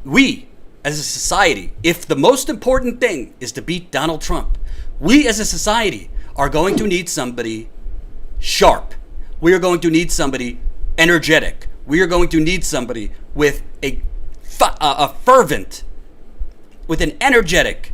we as a society, if the most important thing is to beat Donald Trump, we as a society are going to need somebody sharp. We are going to need somebody energetic. We are going to need somebody with a fervent, with an energetic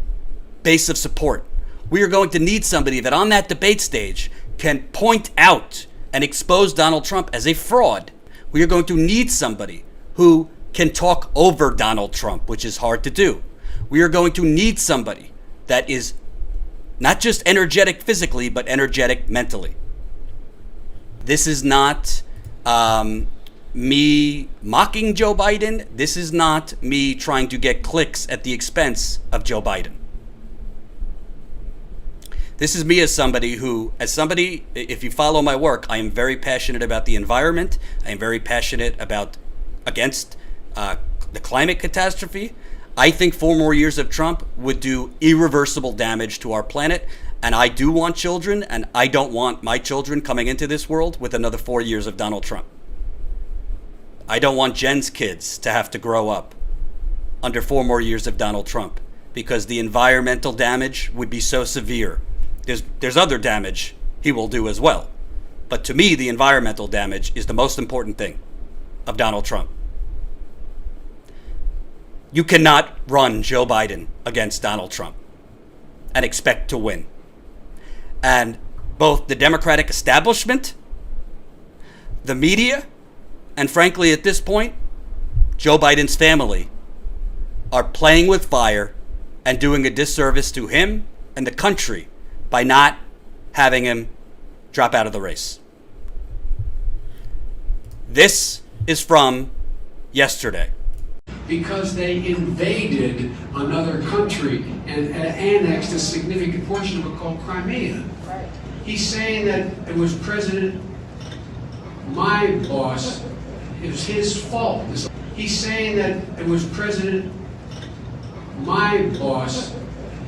base of support. We are going to need somebody that on that debate stage can point out and expose Donald Trump as a fraud. We are going to need somebody who can talk over Donald Trump, which is hard to do. We are going to need somebody that is not just energetic physically, but energetic mentally. This is not me mocking Joe Biden. This is not me trying to get clicks at the expense of Joe Biden. This is me as somebody, if you follow my work, I am very passionate about the environment. I am very passionate against the climate catastrophe. I think 4 more years of Trump would do irreversible damage to our planet. And I do want children, and I don't want my children coming into this world with another 4 years of Donald Trump. I don't want Jen's kids to have to grow up under 4 more years of Donald Trump, because the environmental damage would be so severe. There's other damage he will do as well. But to me, the environmental damage is the most important thing of Donald Trump. You cannot run Joe Biden against Donald Trump and expect to win. And both the Democratic establishment, the media, and frankly, at this point, Joe Biden's family are playing with fire and doing a disservice to him and the country by not having him drop out of the race. This is from yesterday. Because they invaded another country and annexed a significant portion of it called Crimea. Right. He's saying that it was my boss, it was his fault. He's saying that it was my boss,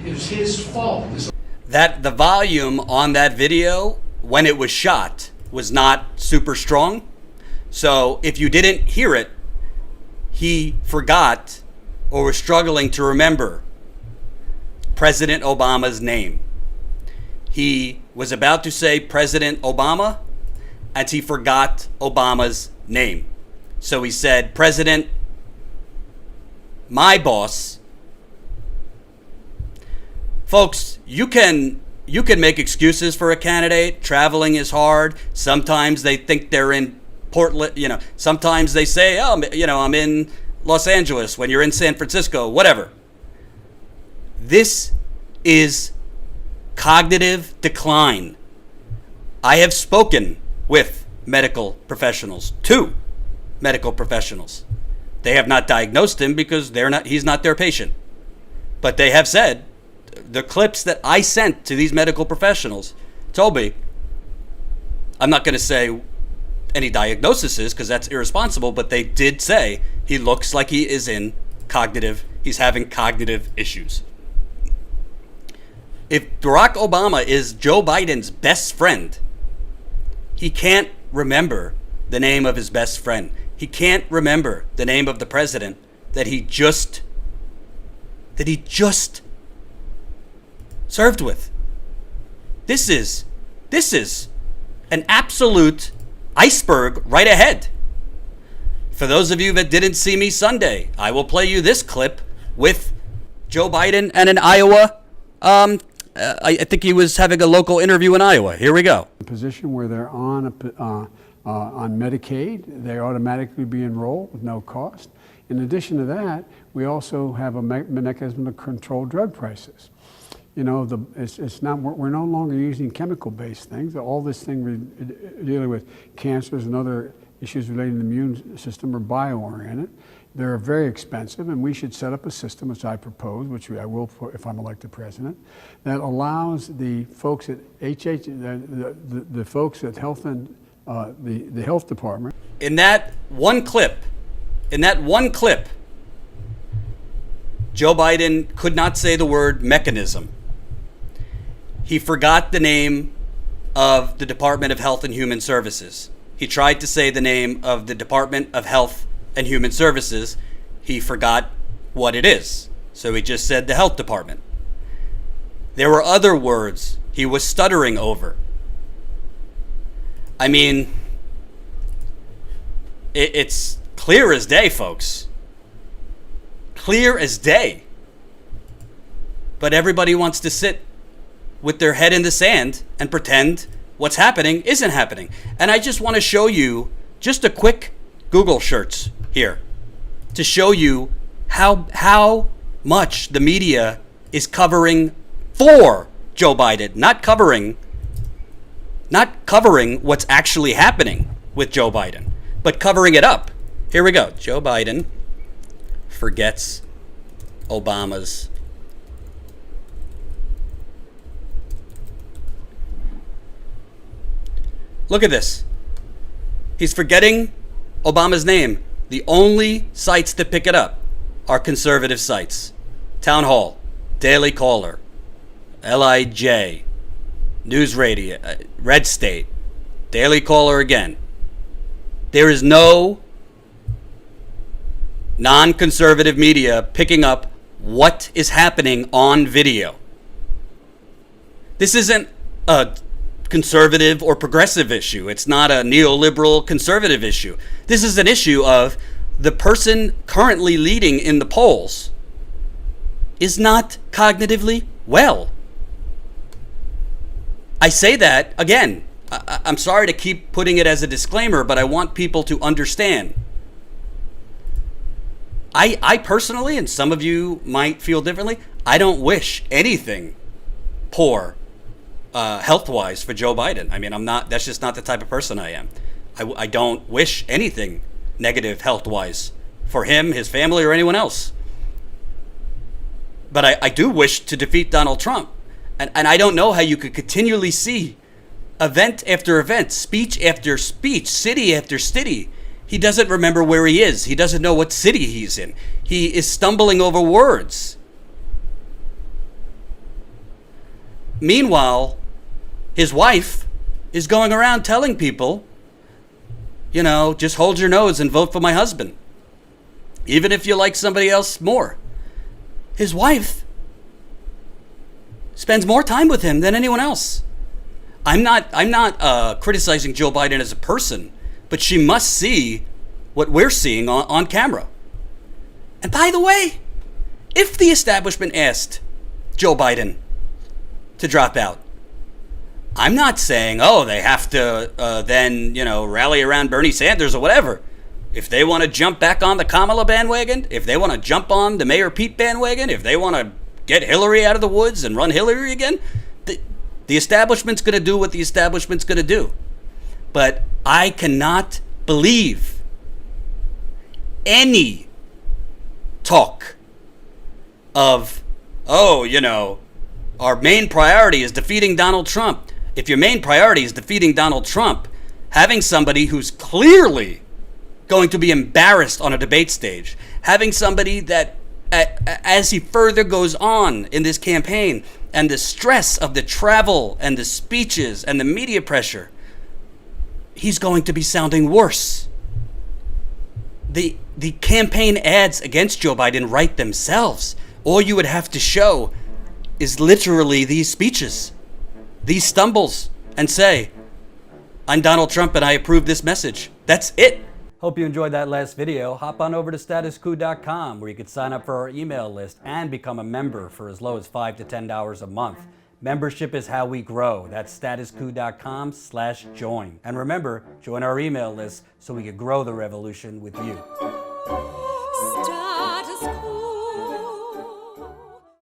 it was his fault. That the volume on that video when it was shot was not super strong. So if you didn't hear it, he forgot or was struggling to remember President Obama's name. He was about to say President Obama, and he forgot Obama's name. So he said, President, my boss. Folks, you can make excuses for a candidate. Traveling is hard. Sometimes they think they're in Portland, sometimes they say, I'm in Los Angeles when you're in San Francisco, whatever. This is cognitive decline. I have spoken with medical professionals, 2 medical professionals. They have not diagnosed him because he's not their patient. But they have said, the clips that I sent to these medical professionals told me, I'm not going to say any diagnoses because that's irresponsible, but they did say he looks like he's having cognitive issues. If Barack Obama is Joe Biden's best friend, he can't remember the name of his best friend. He can't remember the name of the president that he just served with. This is an absolute iceberg right ahead. For those of you that didn't see me Sunday, I will play you this clip with Joe Biden and in Iowa. I think he was having a local interview in Iowa. Here we go. A position where they're on Medicaid, they automatically be enrolled with no cost. In addition to that, we also have a mechanism to control drug prices. It's not, we're no longer using chemical-based things. All this thing we're dealing with, cancers and other issues relating to the immune system, are bio-oriented. They're very expensive, and we should set up a system, which I propose, which I will if I'm elected president, that allows the folks at the folks at Health and the Health Department. In that one clip, Joe Biden could not say the word mechanism. He forgot the name of the Department of Health and Human Services. He tried to say the name of the Department of Health and Human Services. He forgot what it is. So he just said the health department. There were other words he was stuttering over. I mean, it's clear as day, folks. Clear as day. But everybody wants to sit with their head in the sand and pretend what's happening isn't happening. And I just want to show you just a quick Google search here to show you how much the media is covering for Joe Biden, not covering what's actually happening with Joe Biden, but covering it up. Here we go. Joe Biden forgets Obama's Look at this. He's forgetting Obama's name. The only sites that pick it up are conservative sites. Town Hall, Daily Caller, LIJ, News Radio, Red State, Daily Caller again. There is no non-conservative media picking up what is happening on video. This isn't a conservative or progressive issue. It's not a neoliberal conservative issue. This is an issue of the person currently leading in the polls is not cognitively well. I say that, again, I'm sorry to keep putting it as a disclaimer, but I want people to understand. I personally, and some of you might feel differently, I don't wish anything poor health-wise for Joe Biden. I mean, that's just not the type of person I am. I don't wish anything negative health-wise for him, his family, or anyone else. But I do wish to defeat Donald Trump. And I don't know how you could continually see event after event, speech after speech, city after city. He doesn't remember where he is. He doesn't know what city he's in. He is stumbling over words. Meanwhile, his wife is going around telling people, just hold your nose and vote for my husband, even if you like somebody else more. His wife spends more time with him than anyone else. I'm not criticizing Joe Biden as a person, but she must see what we're seeing on camera. And by the way, if the establishment asked Joe Biden to drop out, I'm not saying, they have to then, rally around Bernie Sanders or whatever. If they want to jump back on the Kamala bandwagon, if they want to jump on the Mayor Pete bandwagon, if they want to get Hillary out of the woods and run Hillary again, the establishment's going to do what the establishment's going to do. But I cannot believe any talk of, our main priority is defeating Donald Trump. If your main priority is defeating Donald Trump, having somebody who's clearly going to be embarrassed on a debate stage, having somebody that, as he further goes on in this campaign, and the stress of the travel and the speeches and the media pressure, he's going to be sounding worse. The campaign ads against Joe Biden write themselves. All you would have to show is literally these speeches, these stumbles, and say, I'm Donald Trump and I approve this message. That's it. Hope you enjoyed that last video. Hop on over to statuscoup.com where you can sign up for our email list and become a member for as low as $5 to $10 a month. Membership is how we grow. That's statuscoup.com/join. And remember, join our email list so we can grow the revolution with you.